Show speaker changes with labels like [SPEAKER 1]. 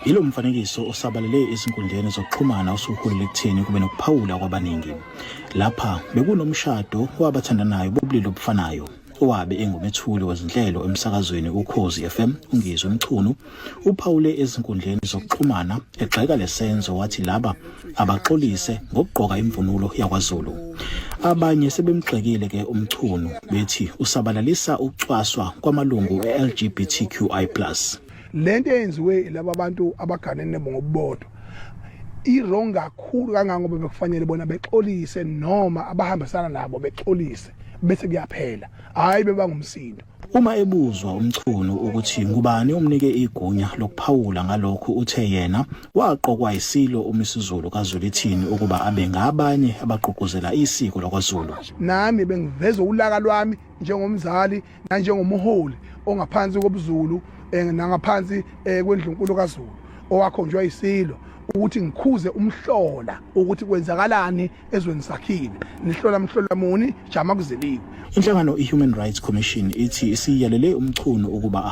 [SPEAKER 1] Ilo mfanekiso osabalele ezinkundleni zokuxhumana usukhulile ekutheni kube nokuphawula kwabaningi. Lapha bekunomshado wabathandanayo bobulili obufanayo. Owabe engumethuli wezinhlelo emsakazweni uKhozi FM uNgizwe Mchunu uphawule ezinkundleni zokuxhumana egxeka lesenzo wathi laba abaxolise ngokugqoka imvunulo yakwaZulu. Abanye sebemgxekile ke uMchunu bethi usabalalisa ukucwaswa kwamalungu eLGBTQI+.
[SPEAKER 2] Lento eyenziwe laba abantu abaganene ngobodwa irong kakhulu kangangoba bekufanele bona bexolise noma abahambisana nabo bexolise bese kuyaphela hayi bebangumsindo.
[SPEAKER 1] Uma ebuzwa uMchunu ukuthi ngubani umnike igunya lokuphawula ngalokho uthe yena waqokwa isilo uMisuzulu kaZulithini ukuba abe ngabanye abaqoqozela isiko lakwaZulu.
[SPEAKER 2] Nami bengiveza ulaka lwami njengomzali na njengomholi ongaphansi kobuZulu nangaphansi kwendlunkulu kaZulu owakhonjwa isilo ukuthi ngikhuze umhlola ukuthi kwenzakalani ezweni sakhile nihlola mhlola muni jama kuzeliwe.
[SPEAKER 1] Inhlangano iHuman Rights Commission ithi isiyalele uMchunu ukuba